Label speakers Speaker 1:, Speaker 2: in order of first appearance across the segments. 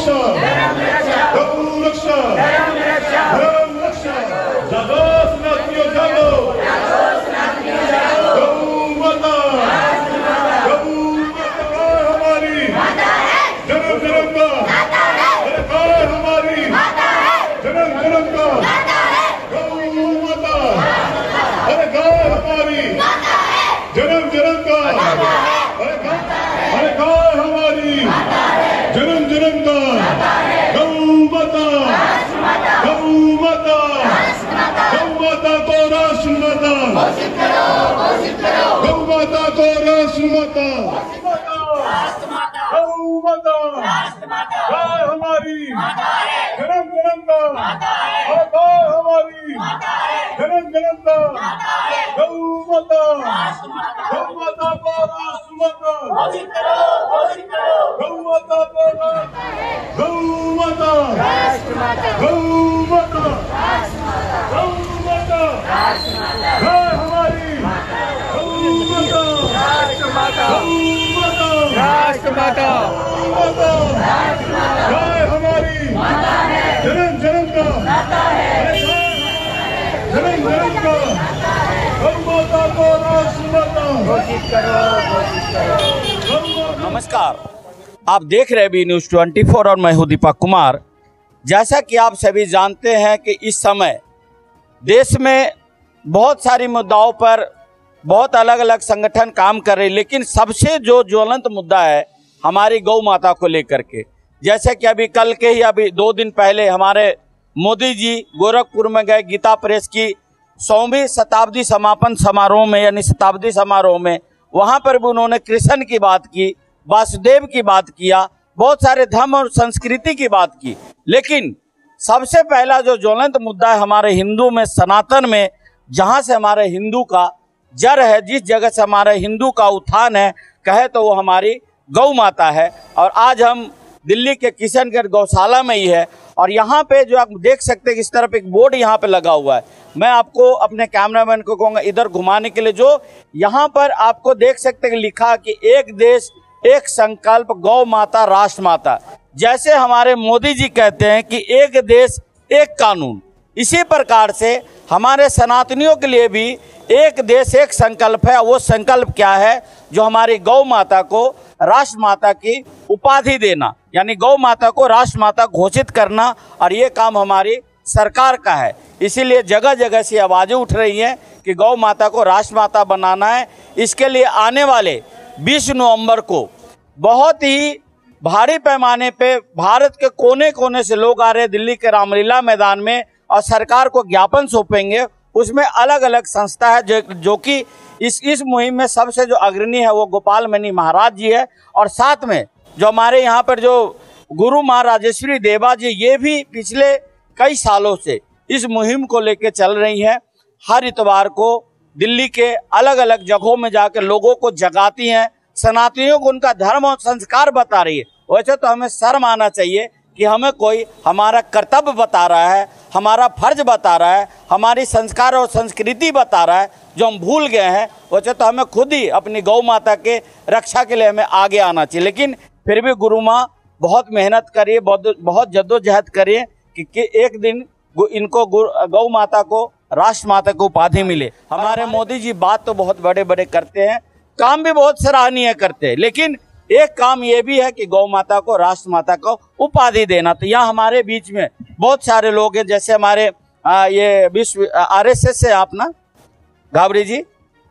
Speaker 1: रक्षा, गौ रक्षा, धर्म रक्षा। जागो सनातनियों जागो, गौ माता, गौ माता हमारी जन्म जन्म का अधिकार, हमारी जन्म जन्म का गौ माता अधिकार, हमारी जन्म जन्म का अधिकार, हमारी जन्म जन्म का गौ माता, गौ माता, गौ माता को राष्ट्र माता, गौ माता को राष्ट्र माता, गौ माता गाय हमारी जन्म जन्म का अधिकार, हमारी जन्म जन्म का गौ माता, गौ माता को राष्ट्र माता, गौ माता को गौ माता, गौ माता, गौ माता गाय हमारी गौ माता, गौ माता,
Speaker 2: राष्ट्र माता,
Speaker 1: गाय हमारी जन्म जन्म का जन्म जन्म का गौ माता को राष्ट्र माता
Speaker 2: घोषित करो।
Speaker 3: नमस्कार, आप देख रहे हैं न्यूज़ 24 और मैं हूं दीपक कुमार। जैसा कि आप सभी जानते हैं कि इस समय देश में बहुत सारी मुद्दाओं पर बहुत अलग अलग संगठन काम कर रहे हैं, लेकिन सबसे जो ज्वलंत मुद्दा है हमारी गौ माता को लेकर के। जैसे कि अभी कल के ही अभी 2 दिन पहले हमारे मोदी जी गोरखपुर में गए गीता प्रेस की 100वीं शताब्दी समापन समारोह में, यानी शताब्दी समारोह में, वहाँ पर भी उन्होंने कृष्ण की बात की, वासुदेव की बात किया, बहुत सारे धर्म और संस्कृति की बात की। लेकिन सबसे पहला जो ज्वलंत मुद्दा है हमारे हिंदू में, सनातन में, जहाँ से हमारे हिंदू का जड़ है, जिस जगह से हमारे हिंदू का उत्थान है, कहे तो वो हमारी गौ माता है। और आज हम दिल्ली के किशनगढ़ गौशाला में ही है और यहाँ पे जो आप देख सकते हैं इस तरफ एक बोर्ड यहाँ पे लगा हुआ है। मैं आपको अपने कैमरामैन को कहूँगा इधर घुमाने के लिए, जो यहाँ पर आपको देख सकते हैं लिखा कि एक देश एक संकल्प, गौ माता राष्ट्र माता। जैसे हमारे मोदी जी कहते हैं कि एक देश एक कानून, इसी प्रकार से हमारे सनातनियों के लिए भी एक देश एक संकल्प है। वो संकल्प क्या है? जो हमारी गौ माता को राष्ट्र माता की उपाधि देना, यानी गौ माता को राष्ट्र माता घोषित करना, और ये काम हमारी सरकार का है। इसीलिए जगह जगह से आवाज़ें उठ रही हैं कि गौ माता को राष्ट्र माता बनाना है। इसके लिए आने वाले 20 नवंबर को बहुत ही भारी पैमाने पे भारत के कोने कोने से लोग आ रहे हैं दिल्ली के रामलीला मैदान में और सरकार को ज्ञापन सौंपेंगे। उसमें अलग अलग संस्था है जो कि इस मुहिम में सबसे जो अग्रणी है वो गोपाल मणि महाराज जी है, और साथ में जो हमारे यहाँ पर जो गुरु माँ राजेश्वरी देवा जी, ये भी पिछले कई सालों से इस मुहिम को लेकर चल रही हैं। हर इतवार को दिल्ली के अलग अलग जगहों में जाकर लोगों को जगाती हैं, सनातनियों को उनका धर्म और संस्कार बता रही है। वैसे तो हमें शर्म आना चाहिए कि हमें कोई हमारा कर्तव्य बता रहा है, हमारा फर्ज बता रहा है, हमारी संस्कार और संस्कृति बता रहा है जो हम भूल गए हैं। वैसे तो हमें खुद ही अपनी गौ माता के रक्षा के लिए हमें आगे आना चाहिए। लेकिन फिर भी गुरु माँ बहुत मेहनत करिए, बहुत जद्दोजहद करिए कि एक दिन इनको गौ माता को राष्ट्र माता को उपाधि मिले। हमारे मोदी जी बात तो बहुत बड़े बड़े करते हैं, काम भी बहुत सराहनीय करते हैं, लेकिन एक काम ये भी है कि गौ माता को राष्ट्र माता को उपाधि देना। तो यहाँ हमारे बीच में बहुत सारे लोग हैं, जैसे हमारे ये विश्व RSS से आप ना घाबरी जी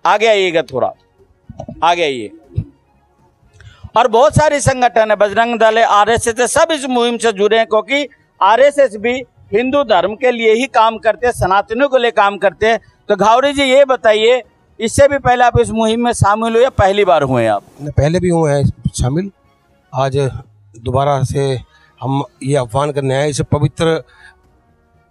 Speaker 3: आगे आइएगा, थोड़ा आगे आइए। और बहुत सारे संगठन है, बजरंग दल है, RSS है, सब इस मुहिम से जुड़े हैं, क्योंकि RSS भी हिंदू धर्म के लिए ही काम करते हैं, सनातनियों के लिए काम करते हैं। तो घावरी जी ये बताइए, इससे भी पहले आप इस मुहिम में शामिल हुए या पहली बार हुए आप?
Speaker 4: पहले भी हुए हैं शामिल, आज दोबारा से हम ये आह्वान करने आए इस पवित्र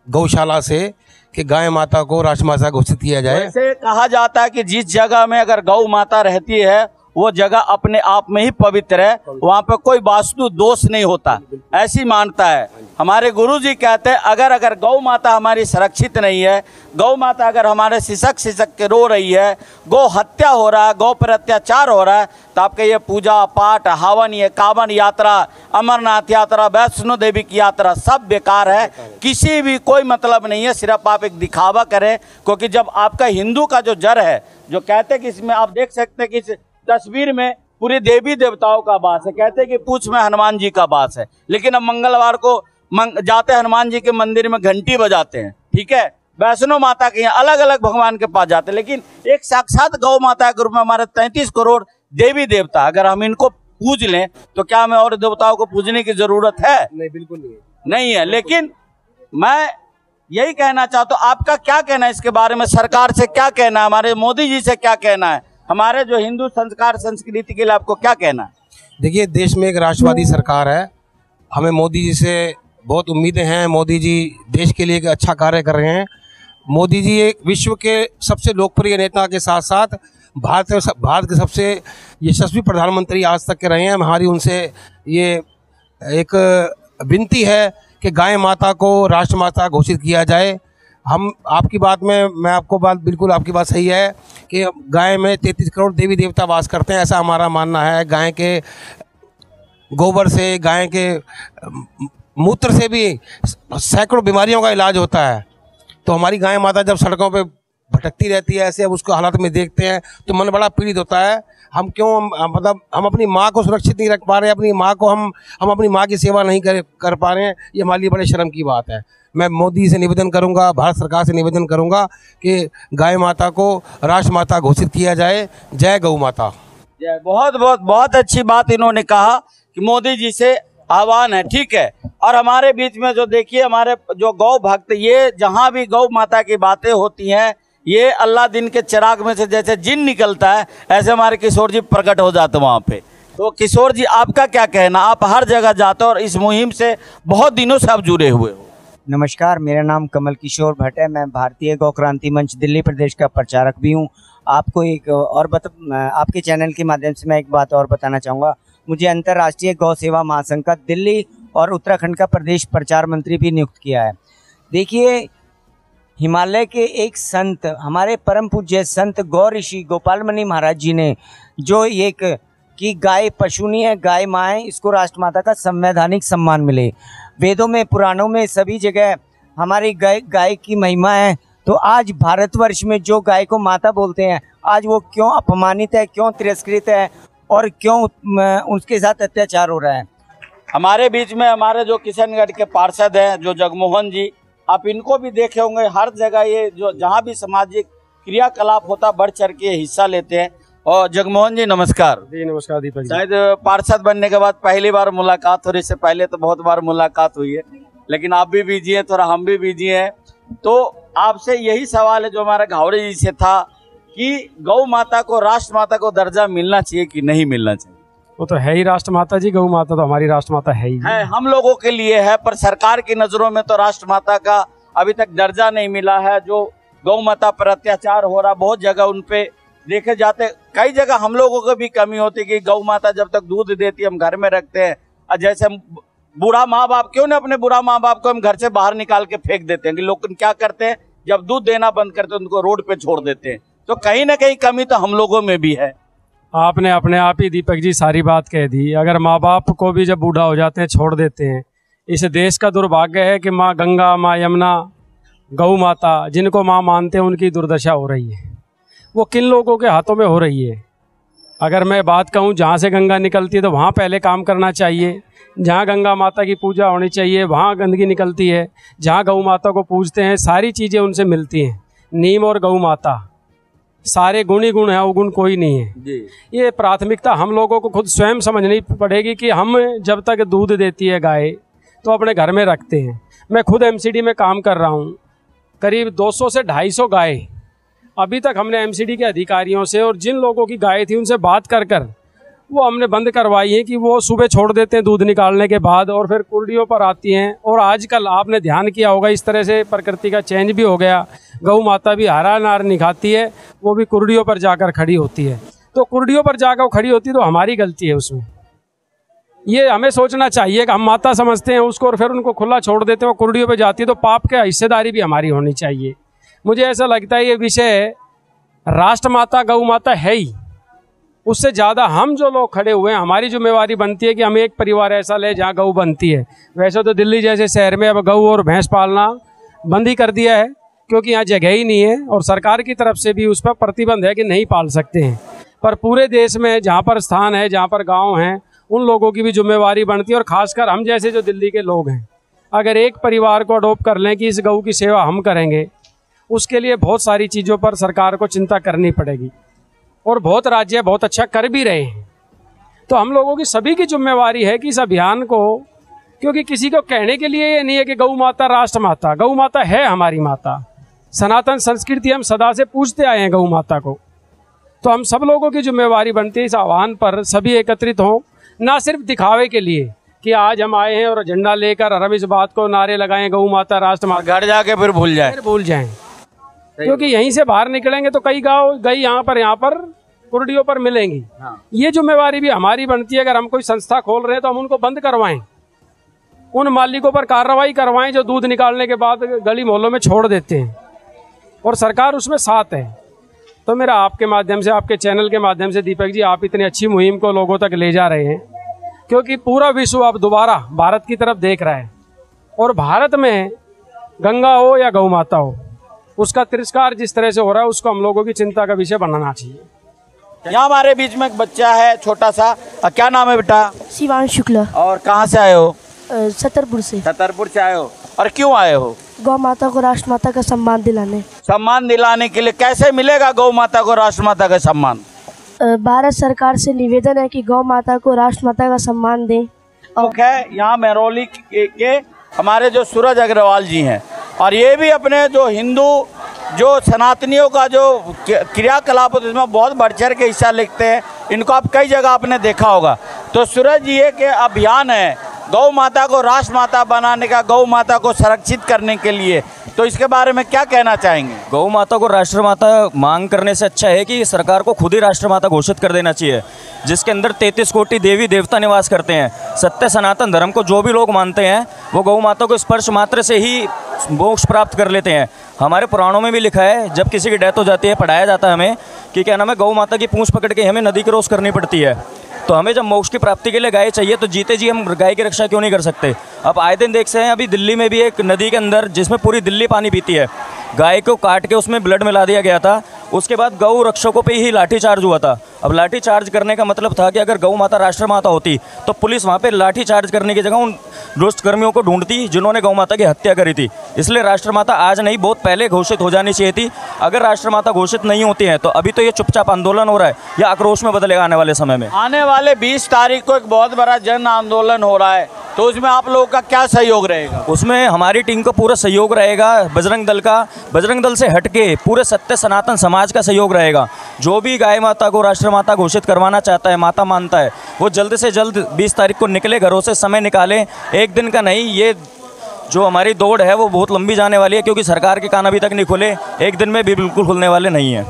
Speaker 4: गौशाला से कि गाय माता को राष्ट्र माता घोषित किया जाए।
Speaker 3: वैसे कहा जाता है कि जिस जगह में अगर गौ माता रहती है वो जगह अपने आप में ही पवित्र है, वहाँ पे कोई वास्तु दोष नहीं होता, ऐसी मानता है। हमारे गुरुजी कहते हैं अगर गौ माता हमारी सुरक्षित नहीं है, गौ माता अगर हमारे सिसक के रो रही है, गौ हत्या हो रहा है, गौ पर अत्याचार हो रहा है, तो आपके ये पूजा पाठ, हवन, ये कांवड़ यात्रा, अमरनाथ यात्रा, वैष्णो देवी की यात्रा सब बेकार है, किसी भी कोई मतलब नहीं है, सिर्फ आप एक दिखावा करें। क्योंकि जब आपका हिंदू का जो जड़ है, जो कहते हैं कि इसमें आप देख सकते हैं कि इस तस्वीर में पूरी देवी देवताओं का वास है, कहते हैं कि पूंछ में हनुमान जी का वास है, लेकिन अब मंगलवार को जाते हनुमान जी के मंदिर में घंटी बजाते हैं, ठीक है, वैष्णो माता के यहाँ अलग अलग भगवान के पास जाते हैं, लेकिन एक साक्षात गौ माता के रूप में हमारे 33 करोड़ देवी देवता, अगर हम इनको पूज लें तो क्या हमें और देवताओं को पूजने की जरूरत है?
Speaker 4: नहीं, बिल्कुल
Speaker 3: नहीं है। लेकिन मैं यही कहना चाहता हूँ, आपका क्या कहना है इसके बारे में? सरकार से क्या कहना है, हमारे मोदी जी से क्या कहना है, हमारे जो हिंदू संस्कार संस्कृति के लिए आपको क्या कहना है?
Speaker 4: देखिए, देश में एक राष्ट्रवादी सरकार है, हमें मोदी जी से बहुत उम्मीदें हैं। मोदी जी देश के लिए एक अच्छा कार्य कर रहे हैं। मोदी जी एक विश्व के सबसे लोकप्रिय नेता के साथ साथ भारत के सबसे यशस्वी प्रधानमंत्री आज तक के रहे हैं। हमारी उनसे ये एक विनती है कि गाय माता को राष्ट्रमाता घोषित किया जाए। हम आपकी बात में, मैं आपको बात बिल्कुल आपकी बात सही है कि गाय में 33 करोड़ देवी देवता वास करते हैं, ऐसा हमारा मानना है। गाय के गोबर से, गाय के मूत्र से भी सैकड़ों बीमारियों का इलाज होता है। तो हमारी गाय माता जब सड़कों पे भटकती रहती है, ऐसे अब उसको हालात में देखते हैं तो मन बड़ा पीड़ित होता है। हम क्यों मतलब हम अपनी माँ को सुरक्षित नहीं रख पा रहे, अपनी माँ को हम अपनी माँ की सेवा नहीं कर पा रहे हैं, ये हमारे लिए बड़े शर्म की बात है। मैं मोदी से निवेदन करूंगा, भारत सरकार से निवेदन करूंगा कि गाय माता को राष्ट्रमाता घोषित किया जाए। जय गौ माता।
Speaker 3: जय। बहुत अच्छी बात इन्होंने कहा कि मोदी जी से आह्वान है, ठीक है। और हमारे बीच में जो देखिए हमारे जो गौ भक्त, ये जहाँ भी गौ माता की बातें होती हैं, ये अल्लाह दिन के चिराग में से जैसे जिन निकलता है, ऐसे हमारे किशोर जी प्रकट हो जाते हैं वहाँ पे। तो किशोर जी, आपका क्या कहना? आप हर जगह जाते हो और इस मुहिम से बहुत दिनों से आप जुड़े हुए हो।
Speaker 5: नमस्कार, मेरा नाम कमल किशोर भट्ट है। मैं भारतीय गौ क्रांति मंच दिल्ली प्रदेश का प्रचारक भी हूँ। आपको एक और आपके चैनल के माध्यम से मैं एक बात और बताना चाहूँगा। मुझे अंतर्राष्ट्रीय गौ सेवा महासंघ का दिल्ली और उत्तराखंड का प्रदेश प्रचार मंत्री भी नियुक्त किया है। देखिए, हिमालय के एक संत, हमारे परम पूज्य संत गौ ऋषि गोपाल मणि महाराज जी ने जो एक कि गाय पशु नहीं है, गाय माँ है, इसको राष्ट्रमाता का संवैधानिक सम्मान मिले। वेदों में, पुराणों में, सभी जगह हमारी गाय की महिमा है। तो आज भारतवर्ष में जो गाय को माता बोलते हैं, आज वो क्यों अपमानित है, क्यों तिरस्कृत है और क्यों उसके साथ अत्याचार हो रहा है?
Speaker 3: हमारे बीच में हमारे जो किशनगढ़ के पार्षद हैं, जो जगमोहन जी, आप इनको भी देखे होंगे, हर जगह ये जो जहाँ भी सामाजिक क्रियाकलाप होता बढ़ चढ़ के हिस्सा लेते हैं। और जगमोहन जी नमस्कार।
Speaker 6: जी नमस्कार दीपक जी।
Speaker 3: शायद पार्षद बनने के बाद पहली बार मुलाकात हो रही, इससे पहले तो बहुत बार मुलाकात हुई है, लेकिन आप भी बिजी हैं, थोड़ा हम भी बिजी हैं। तो आपसे यही सवाल है जो हमारा घावड़े जी से था कि गौ माता को राष्ट्रमाता को दर्जा मिलना चाहिए कि नहीं मिलना चाहिए?
Speaker 6: वो तो है ही राष्ट्रमाता जी, गौ माता तो हमारी राष्ट्रमाता है ही
Speaker 3: है, हम लोगों के लिए है, पर सरकार की नजरों में तो राष्ट्रमाता का अभी तक दर्जा नहीं मिला है। जो गौ माता पर अत्याचार हो रहा, बहुत जगह उन पे देखे जाते, कई जगह हम लोगों को भी कमी होती कि गौ माता जब तक दूध देती हम घर में रखते हैं, और जैसे बूढ़ा माँ बाप, क्यों ना अपने बूढ़ा माँ बाप को हम घर से बाहर निकाल के फेंक देते हैं, कि लोग क्या करते हैं जब दूध देना बंद करते हैं उनको रोड पे छोड़ देते हैं। तो कहीं ना कहीं कमी तो हम लोगों में भी है।
Speaker 6: आपने अपने आप ही दीपक जी सारी बात कह दी। अगर माँ बाप को भी जब बूढ़ा हो जाते हैं छोड़ देते हैं, इस देश का दुर्भाग्य है कि माँ गंगा, माँ यमुना, गौ माता जिनको माँ मानते हैं उनकी दुर्दशा हो रही है। वो किन लोगों के हाथों में हो रही है? अगर मैं बात कहूँ, जहाँ से गंगा निकलती है तो वहाँ पहले काम करना चाहिए। जहाँ गंगा माता की पूजा होनी चाहिए वहाँ गंदगी निकलती है। जहाँ गौ माता को पूजते हैं सारी चीज़ें उनसे मिलती हैं। नीम और गौ माता सारे गुण ही गुण हैं, अवगुण कोई नहीं है जी। ये प्राथमिकता हम लोगों को खुद स्वयं समझनी पड़ेगी कि हम जब तक दूध देती है गाय तो अपने घर में रखते हैं। मैं खुद एमसीडी में काम कर रहा हूँ, करीब 200 से 250 गाय अभी तक हमने एमसीडी के अधिकारियों से और जिन लोगों की गाय थी उनसे बात कर वो हमने बंद करवाई है कि वो सुबह छोड़ देते हैं दूध निकालने के बाद और फिर कुर्डियों पर आती हैं। और आजकल आपने ध्यान किया होगा, इस तरह से प्रकृति का चेंज भी हो गया। गौ माता भी हरा नार नहीं खाती है, वो भी कुर्डियों पर जाकर खड़ी होती है। तो कुर्डियों पर जाकर वो खड़ी होती तो हमारी गलती है उसमें। ये हमें सोचना चाहिए कि हम माता समझते हैं उसको और फिर उनको खुला छोड़ देते हैं, वो कुर्डियों पे जाती है तो पाप की हिस्सेदारी भी हमारी होनी चाहिए। मुझे ऐसा लगता है ये विषय राष्ट्र माता गौ माता है ही, उससे ज़्यादा हम जो लोग खड़े हुए हैं हमारी जिम्मेवारी बनती है कि हम एक परिवार ऐसा ले जहाँ गौ बनती है। वैसे तो दिल्ली जैसे शहर में अब गौ और भैंस पालना बंद ही कर दिया है क्योंकि यहाँ जगह ही नहीं है और सरकार की तरफ से भी उस पर प्रतिबंध है कि नहीं पाल सकते हैं। पर पूरे देश में जहाँ पर स्थान है, जहाँ पर गाँव हैं, उन लोगों की भी जिम्मेवारी बनती है और ख़ासकर हम जैसे जो दिल्ली के लोग हैं, अगर एक परिवार को अडोप्ट कर लें कि इस गऊ की सेवा हम करेंगे, उसके लिए बहुत सारी चीज़ों पर सरकार को चिंता करनी पड़ेगी और बहुत राज्य बहुत अच्छा कर भी रहे हैं। तो हम लोगों की सभी की जिम्मेवारी है कि इस अभियान को, क्योंकि किसी को कहने के लिए ये नहीं है कि गौ माता राष्ट्र माता, गौ माता है हमारी माता, सनातन संस्कृति हम सदा से पूजते आए हैं गौ माता को। तो हम सब लोगों की जिम्मेवारी बनती है इस आह्वान पर सभी एकत्रित हों, ना सिर्फ दिखावे के लिए कि आज हम आए हैं और झंडा लेकर और हम इस बात को नारे लगाएं गौ माता राष्ट्र माता,
Speaker 3: घर जाके फिर भूल जाएं।
Speaker 6: क्योंकि यहीं से बाहर निकलेंगे तो कई गाँव गई यहाँ पर कुर्डियों पर मिलेंगी। ये जिम्मेवारी भी हमारी बनती है। अगर हम कोई संस्था खोल रहे हैं तो हम उनको बंद करवाएं, उन मालिकों पर कार्रवाई करवाएं जो दूध निकालने के बाद गली मोहल्लों में छोड़ देते हैं और सरकार उसमें साथ है। तो मेरा आपके माध्यम से, आपके चैनल के माध्यम से दीपक जी, आप इतनी अच्छी मुहिम को लोगों तक ले जा रहे हैं क्योंकि पूरा विश्व अब दोबारा भारत की तरफ देख रहा है और भारत में गंगा हो या गौ माता हो, उसका तिरस्कार जिस तरह से हो रहा है उसको हम लोगों की चिंता का विषय बनाना चाहिए।
Speaker 3: यहाँ हमारे बीच में एक बच्चा है छोटा सा, क्या नाम है बेटा?
Speaker 7: शिवांश शुक्ला।
Speaker 3: और कहाँ से आए हो?
Speaker 7: छतरपुर से।
Speaker 3: छतरपुर से आए हो, और क्यों आए हो?
Speaker 7: गौ माता को राष्ट्र माता का सम्मान दिलाने
Speaker 3: के लिए। कैसे मिलेगा गौ माता को राष्ट्र माता का सम्मान?
Speaker 7: भारत सरकार से निवेदन है कि गौ माता को राष्ट्र माता का सम्मान दें।
Speaker 3: यहाँ महरौली के हमारे जो सूरज अग्रवाल जी हैं, और ये भी अपने जो हिंदू जो सनातनियों का जो क्रियाकलाप होता है उसमें बहुत बढ़ चढ़ के हिस्सा लेते हैं। इनको आप कई जगह आपने देखा होगा। तो सूरज जी, ये के अभियान है गौ माता को राष्ट्र माता बनाने का, गौ माता को संरक्षित करने के लिए, तो इसके बारे में क्या कहना चाहेंगे?
Speaker 8: गौ माता को राष्ट्र माता मांग करने से अच्छा है कि सरकार को खुद ही राष्ट्र माता घोषित कर देना चाहिए, जिसके अंदर 33 कोटि देवी देवता निवास करते हैं। सत्य सनातन धर्म को जो भी लोग मानते हैं वो गौ माता को स्पर्श मात्र से ही मोक्ष प्राप्त कर लेते हैं। हमारे पुराणों में भी लिखा है, जब किसी की डेथ हो जाती है, पढ़ाया जाता है हमें कि क्या नाम है, गौ माता की पूंछ पकड़ के हमें नदी क्रॉस करनी पड़ती है। तो हमें जब मोक्ष की प्राप्ति के लिए गाय चाहिए तो जीते जी हम गाय की रक्षा क्यों नहीं कर सकते? अब आए दिन देख सकते हैं, अभी दिल्ली में भी एक नदी के अंदर जिसमें पूरी दिल्ली पानी पीती है, गाय को काट के उसमें ब्लड मिला दिया गया था। उसके बाद गौ रक्षकों पे ही लाठी चार्ज हुआ था। अब लाठी चार्ज करने का मतलब था कि अगर गौ माता राष्ट्र माता होती तो पुलिस वहाँ पे लाठी चार्ज करने की जगह उन दुष्ट कर्मियों को ढूंढती जिन्होंने गौ माता की हत्या करी थी। इसलिए राष्ट्र माता आज नहीं, बहुत पहले घोषित हो जानी चाहिए थी। अगर राष्ट्र माता घोषित नहीं होती है तो अभी तो ये चुपचाप आंदोलन हो रहा है या आक्रोश में बदलेगा आने वाले समय में।
Speaker 3: आने वाले 20 तारीख को एक बहुत बड़ा जन आंदोलन हो रहा है, तो उसमें आप लोगों का क्या सहयोग रहेगा?
Speaker 8: उसमें हमारी टीम का पूरा सहयोग रहेगा, बजरंग दल का, बजरंग दल से हटके पूरे सत्य सनातन समाज का सहयोग रहेगा। जो भी गाय माता को राष्ट्र माता घोषित करवाना चाहता है, माता मानता है, वो जल्द से जल्द 20 तारीख को निकले, घरों से समय निकालें। एक दिन का नहीं, ये जो हमारी दौड़ है वो बहुत लंबी जाने वाली है क्योंकि सरकार के कान अभी तक नहीं खुले, एक दिन में भी बिल्कुल खुलने वाले नहीं हैं।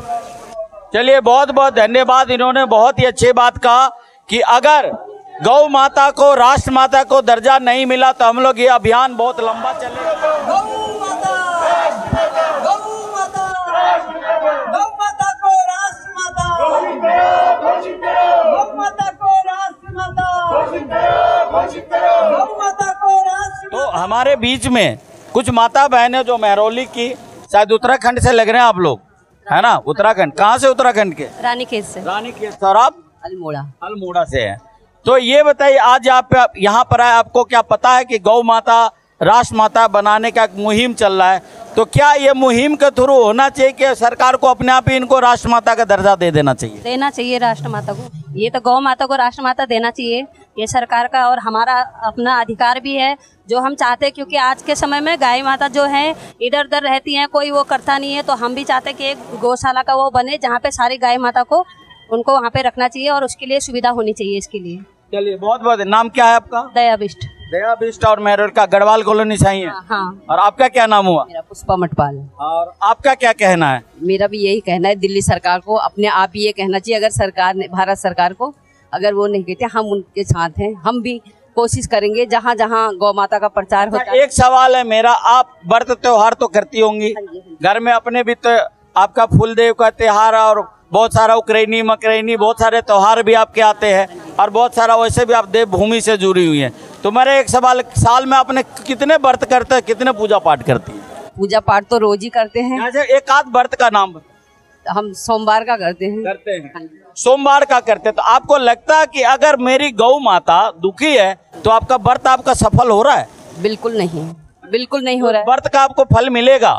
Speaker 3: चलिए, बहुत बहुत धन्यवाद। इन्होंने बहुत ही अच्छी बात कहा कि अगर गौ माता को राष्ट्र माता को दर्जा नहीं मिला तो हम लोग ये अभियान बहुत लंबा चलेगा। तो हमारे बीच में कुछ माता बहनें जो महरौली की, शायद उत्तराखंड से लग रहे हैं आप लोग, है ना? उत्तराखंड, कहाँ से? उत्तराखंड के
Speaker 9: रानीखेत से।
Speaker 3: रानीखेत से। और आप?
Speaker 9: अल्मोड़ा
Speaker 3: से हैं। तो ये बताइए, आज आप यहाँ पर आए, आपको क्या पता है कि गौ माता राष्ट्र माता बनाने का एक मुहिम चल रहा है, तो क्या ये मुहिम के थ्रू होना चाहिए कि सरकार को अपने आप ही इनको राष्ट्र माता का दर्जा दे देना चाहिए?
Speaker 9: देना चाहिए राष्ट्र माता को। ये तो गौ माता को राष्ट्र माता देना चाहिए, ये सरकार का और हमारा अपना अधिकार भी है जो हम चाहते हैं। क्योंकि आज के समय में गाय माता जो है इधर उधर रहती हैं, कोई वो करता नहीं है। तो हम भी चाहते हैं कि एक गौशाला का वो बने जहाँ पे सारी गाय माता को उनको वहाँ पे रखना चाहिए और उसके लिए सुविधा होनी चाहिए इसके लिए।
Speaker 3: चलिए, बहुत बहुत। नाम क्या है आपका?
Speaker 9: दयाबिष्ट।
Speaker 3: दया बिस्ट और मेरठ का गढ़वाल कॉलोनी से आई है।
Speaker 9: हाँ।
Speaker 3: और आपका क्या नाम हुआ?
Speaker 9: मेरा पुष्पा मटपाल।
Speaker 3: और आपका क्या कहना है?
Speaker 9: मेरा भी यही कहना है, दिल्ली सरकार को अपने आप ही ये कहना चाहिए, अगर सरकार ने, भारत सरकार को अगर वो नहीं कहते, हम उनके साथ हैं, हम भी कोशिश करेंगे जहाँ जहाँ गौ माता का प्रचार होता है।
Speaker 3: एक सवाल है मेरा, आप व्रत त्योहार तो करती होंगी घर में अपने भी, तो आपका फूलदेव का त्योहार और बहुत सारा उक्रेनी मकरेनी बहुत सारे त्योहार भी आपके आते हैं और बहुत सारा वैसे भी आप देवभूमि से जुड़ी हुई हैं। तो मेरा एक सवाल, साल में आपने कितने व्रत करते हैं, कितने पूजा पाठ करती हैं?
Speaker 9: पूजा पाठ तो रोज ही करते हैं।
Speaker 3: एक आध व्रत का नाम
Speaker 9: हम सोमवार का करते हैं।
Speaker 3: सोमवार का करते हैं। तो आपको लगता है कि अगर मेरी गौ माता दुखी है तो आपका व्रत आपका सफल हो रहा है?
Speaker 9: बिल्कुल नहीं, बिल्कुल नहीं हो रहा है।
Speaker 3: व्रत का आपको फल मिलेगा।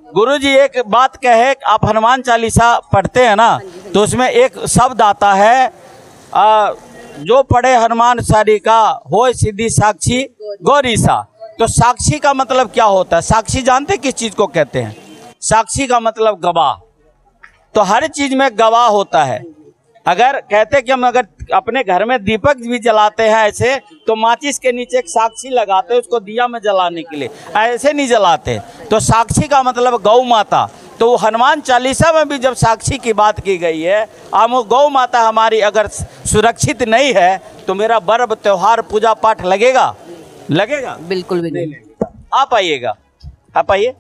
Speaker 3: गुरुजी एक बात कहे, आप हनुमान चालीसा पढ़ते हैं ना, तो उसमें एक शब्द आता है, जो पढ़े हनुमान सारिका होय सिद्धि साक्षी गौरीसा। तो साक्षी का मतलब क्या होता है? साक्षी जानते किस चीज को कहते हैं? साक्षी का मतलब गवाह। तो हर चीज में गवाह होता है। अगर कहते कि हम अगर अपने घर में दीपक भी जलाते हैं ऐसे, तो माचिस के नीचे एक साक्षी लगाते हैं उसको दिया में जलाने के लिए, ऐसे नहीं जलाते। तो साक्षी का मतलब गौ माता। तो हनुमान चालीसा में भी जब साक्षी की बात की गई है, हम गौ माता हमारी अगर सुरक्षित नहीं है तो मेरा पर्व त्योहार पूजा पाठ लगेगा? लगेगा?
Speaker 9: बिल्कुल भी नहीं।
Speaker 3: आप आइएगा, आप आइए।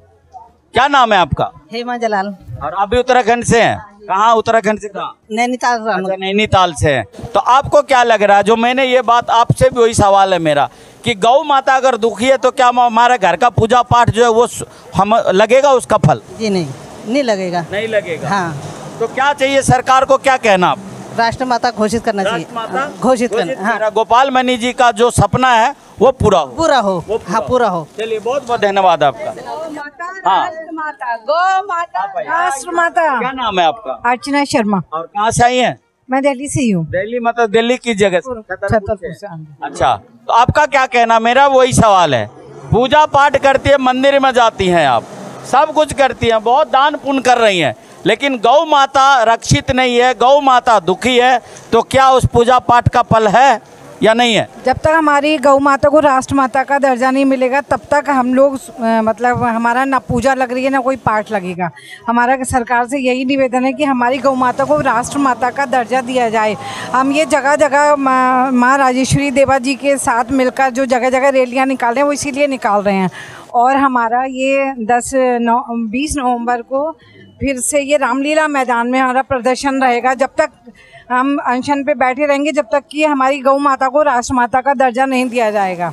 Speaker 3: क्या नाम है आपका?
Speaker 10: हेमा जलाल।
Speaker 3: और आप भी उत्तराखंड से हैं? कहाँ उत्तराखंड से? कहाँ?
Speaker 10: नैनीताल।
Speaker 3: अच्छा, नैनीताल से हैं। तो आपको क्या लग रहा है, जो मैंने ये बात आपसे भी वही सवाल है मेरा, कि गौ माता अगर दुखी है तो क्या हमारे घर का पूजा पाठ जो है वो हम लगेगा उसका फल?
Speaker 10: जी नहीं लगेगा।
Speaker 3: नहीं लगेगा।
Speaker 10: हाँ।
Speaker 3: तो क्या चाहिए सरकार को, क्या कहना आप?
Speaker 10: राष्ट्र माता घोषित करना चाहिए। घोषित करना। हाँ।
Speaker 3: गोपाल मणि जी का जो सपना है वो पूरा हो।
Speaker 10: पूरा हो। हाँ, पूरा हो।
Speaker 3: चलिए, बहुत बहुत धन्यवाद आपका। हाँ,
Speaker 10: गौ माता राष्ट्र माता।
Speaker 3: क्या नाम है आपका?
Speaker 10: अर्चना शर्मा।
Speaker 3: और कहाँ से आई हैं?
Speaker 10: मैं दिल्ली से ही हूँ।
Speaker 3: दिल्ली मतलब दिल्ली की जगह से?
Speaker 10: छतरपुर से।
Speaker 3: अच्छा, तो आपका क्या कहना? मेरा वही सवाल है, पूजा पाठ करती है, मंदिर में जाती हैं आप, सब कुछ करती हैं, बहुत दान पुण्य कर रही हैं, लेकिन गौ माता रक्षित नहीं है, गौ माता दुखी है, तो क्या उस पूजा पाठ का फल है या नहीं है?
Speaker 10: जब तक हमारी गौ माता को राष्ट्र माता का दर्जा नहीं मिलेगा तब तक हम लोग मतलब हमारा ना पूजा लग रही है ना कोई पाठ लगेगा। हमारा सरकार से यही निवेदन है कि हमारी गौ माता को राष्ट्र माता का दर्जा दिया जाए। हम ये जगह जगह माँ राजेश्वरी देवा जी के साथ मिलकर जो जगह जगह रैलियाँ निकाल रहे हैं वो इसीलिए निकाल रहे हैं। और हमारा ये 20 नवंबर को फिर से ये रामलीला मैदान में हमारा प्रदर्शन रहेगा। जब तक हम अनशन पे बैठे रहेंगे जब तक कि हमारी गौ माता को राष्ट्र माता का दर्जा नहीं दिया जाएगा।